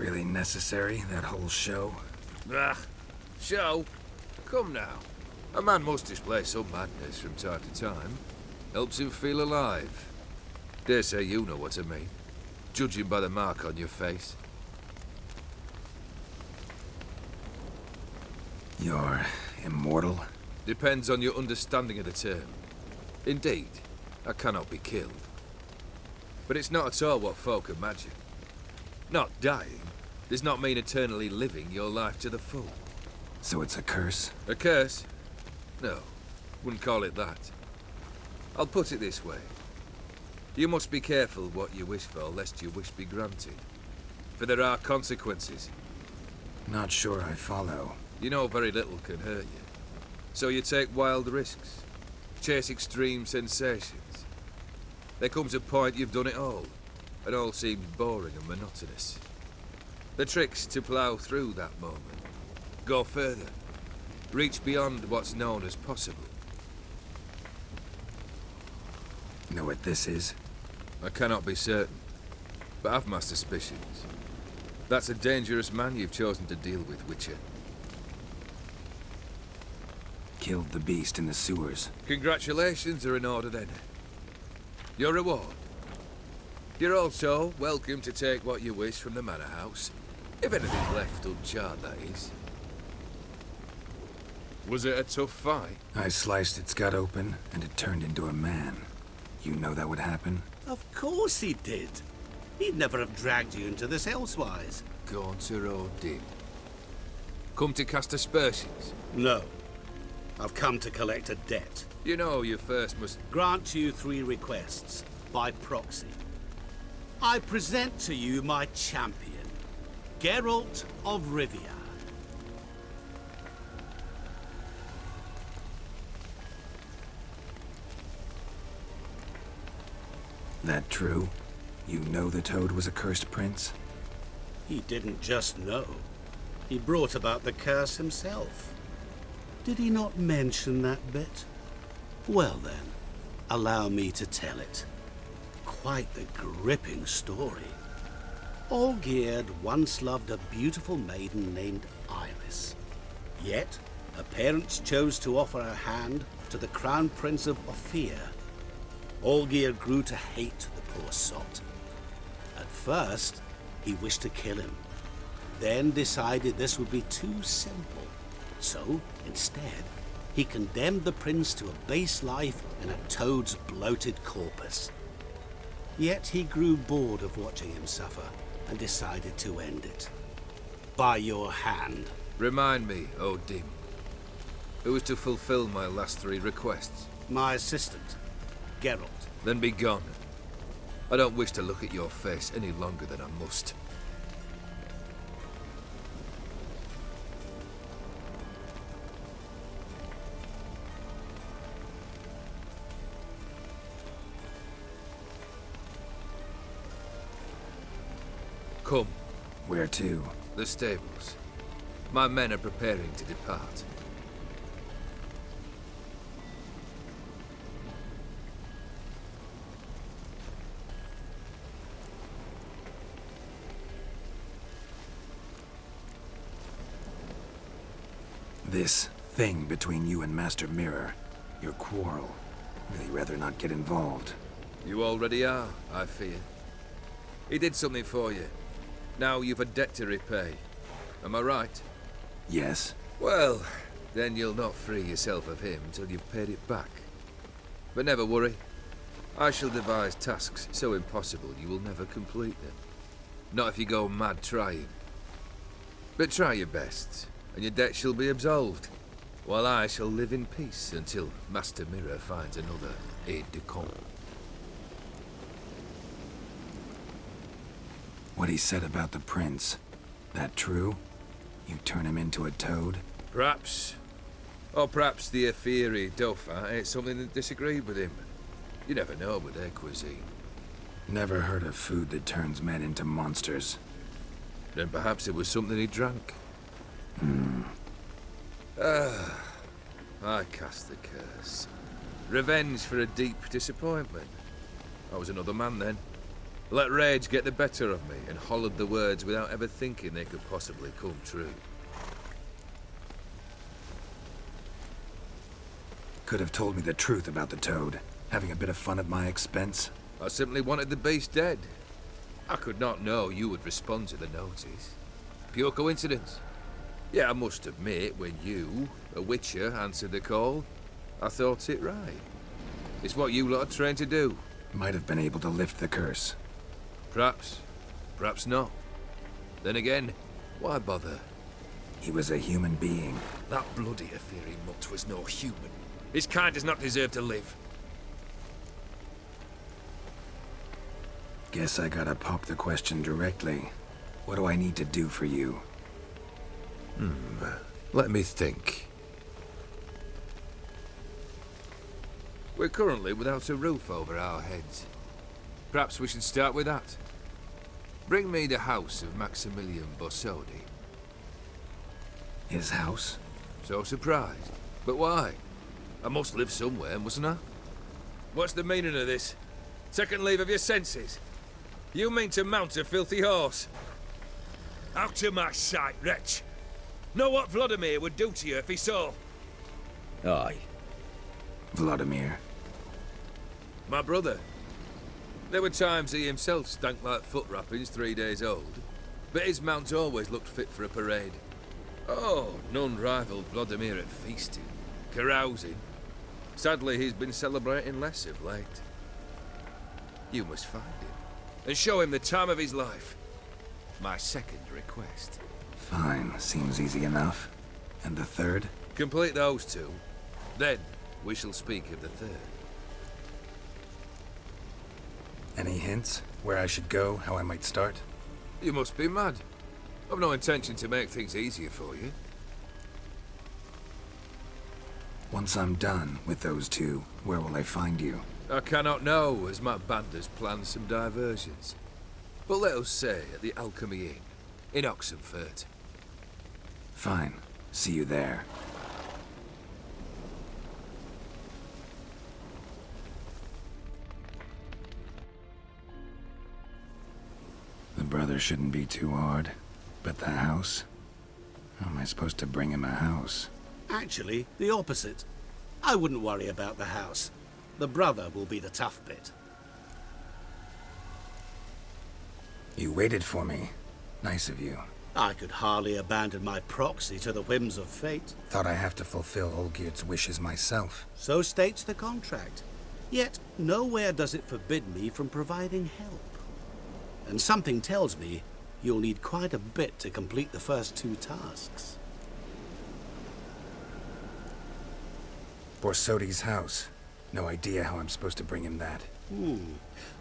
Really necessary, that whole show? Ah, show? Come now. A man must display some madness from time to time. Helps him feel alive. Dare say you know what I mean. Judging by the mark on your face. You're immortal? Depends on your understanding of the term. Indeed, I cannot be killed. But it's not at all what folk imagine. Not dying does not mean eternally living your life to the full. So it's a curse? A curse? No, wouldn't call it that. I'll put it this way. You must be careful what you wish for, lest your wish be granted. For there are consequences. Not sure I follow. You know very little can hurt you. So you take wild risks. Chase extreme sensations. There comes a point you've done it all, and all seems boring and monotonous. The trick's to plough through that moment. Go further. Reach beyond what's known as possible. Know what this is? I cannot be certain, but I've my suspicions. That's a dangerous man you've chosen to deal with, Witcher. Killed the beast in the sewers. Congratulations are in order then. Your reward. You're also welcome to take what you wish from the manor house. If anything's left uncharred, that is. Was it a tough fight? I sliced its gut open, and it turned into a man. You know that would happen? Of course he did. He'd never have dragged you into this elsewise. Gaunter Odin. Come to cast aspersions? No. I've come to collect a debt. You know you first must... Grant you 3 requests, by proxy. I present to you my champion, Geralt of Rivia. That true? You know the Toad was a cursed prince? He didn't just know. He brought about the curse himself. Did he not mention that bit? Well then, allow me to tell it. Quite the gripping story. Olgierd once loved a beautiful maiden named Iris. Yet, her parents chose to offer her hand to the Crown Prince of Ophir. Olgierd grew to hate the poor sot. At first, he wished to kill him, then decided this would be too simple. So, instead, he condemned the prince to a base life in a toad's bloated corpus. Yet he grew bored of watching him suffer and decided to end it. By your hand. Remind me, Odin. Who is to fulfill my last 3 requests? My assistant, Geralt. Then be gone. I don't wish to look at your face any longer than I must. Come. Where to? The stables. My men are preparing to depart. This thing between you and Master Mirror, your quarrel. Really rather not get involved. You already are, I fear. He did something for you. Now you've a debt to repay. Am I right? Yes. Well, then you'll not free yourself of him till you've paid it back. But never worry. I shall devise tasks so impossible you will never complete them. Not if you go mad trying. But try your best, and your debt shall be absolved, while I shall live in peace until Master Mirror finds another aide-de-camp. What he said about the prince, that true? You turn him into a toad? Perhaps. Or perhaps the Ephiri Dauphin ate something that disagreed with him. You never know with their cuisine. Never heard of food that turns men into monsters. Then perhaps it was something he drank. I cast the curse. Revenge for a deep disappointment. I was another man then. Let rage get the better of me and hollered the words without ever thinking they could possibly come true. Could have told me the truth about the toad, having a bit of fun at my expense. I simply wanted the beast dead. I could not know you would respond to the notice. Pure coincidence. Yeah, I must admit, when you, a witcher, answered the call, I thought it right. It's what you lot are trained to do. Might have been able to lift the curse. Perhaps. Perhaps not. Then again, why bother? He was a human being. That bloody Aetheri mutt was no human. His kind does not deserve to live. Guess I gotta pop the question directly. What do I need to do for you? Let me think. We're currently without a roof over our heads. Perhaps we should start with that. Bring me the house of Maximilian Borsodi. His house? So surprised. But why? I must live somewhere, mustn't I? What's the meaning of this? Second leave of your senses? You mean to mount a filthy horse? Out of my sight, wretch! Know what Vladimir would do to you if he saw? Aye. Vladimir. My brother. There were times he himself stank like foot wrappings 3 days old, but his mount always looked fit for a parade. Oh, none rivaled Vladimir at feasting, carousing. Sadly, he's been celebrating less of late. You must find him, and show him the time of his life. My second request. Fine, seems easy enough. And the third? Complete those two, then we shall speak of the third. Any hints? Where I should go, how I might start? You must be mad. I've no intention to make things easier for you. Once I'm done with those two, where will I find you? I cannot know, as my band has planned some diversions. But let us say at the Alchemy Inn, in Oxenfurt. Fine. See you there. The brother shouldn't be too hard. But the house? How am I supposed to bring him a house? Actually, the opposite. I wouldn't worry about the house. The brother will be the tough bit. You waited for me. Nice of you. I could hardly abandon my proxy to the whims of fate. Thought I have to fulfill Olgierd's wishes myself. So states the contract. Yet, nowhere does it forbid me from providing help. And something tells me you'll need quite a bit to complete the first 2 tasks. Borsodi's house. No idea how I'm supposed to bring him that.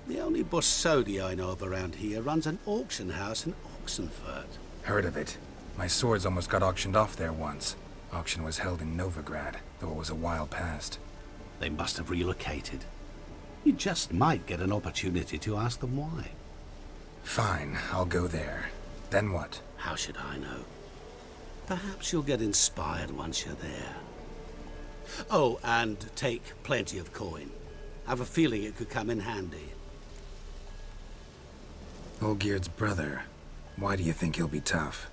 The only Borsodi I know of around here runs an auction house in Oxenfurt. Heard of it. My swords almost got auctioned off there once. Auction was held in Novigrad, though it was a while past. They must have relocated. You just might get an opportunity to ask them why. Fine, I'll go there. Then what? How should I know? Perhaps you'll get inspired once you're there. Oh, and take plenty of coin. I've a feeling it could come in handy. Olgierd's brother. Why do you think he'll be tough?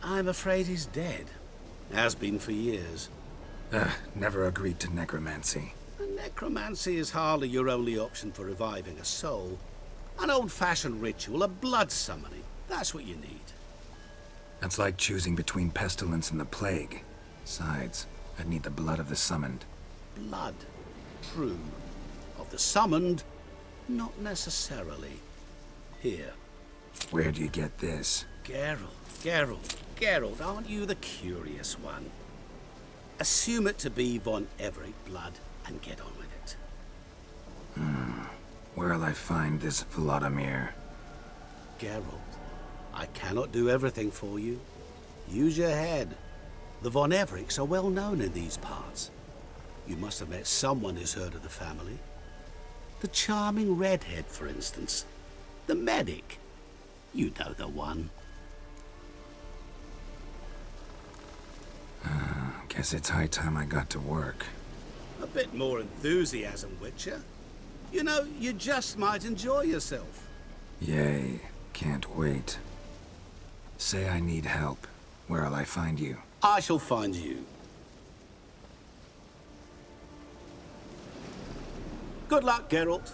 I'm afraid he's dead. Has been for years. Never agreed to necromancy. Necromancy is hardly your only option for reviving a soul. An old-fashioned ritual, a blood summoning. That's what you need. That's like choosing between pestilence and the plague. Besides, I'd need the blood of the summoned. Blood. True. Of the summoned, not necessarily. Here. Where do you get this? Geralt, aren't you the curious one? Assume it to be von Everett blood and get on with it. Where'll I find this Vladimir? Geralt, I cannot do everything for you. Use your head. The von Evericks are well known in these parts. You must have met someone who's heard of the family. The charming redhead, for instance. The medic. You know the one. Guess it's high time I got to work. A bit more enthusiasm, Witcher. You know, you just might enjoy yourself. Yay, can't wait. Say I need help. Where'll I find you? I shall find you. Good luck, Geralt.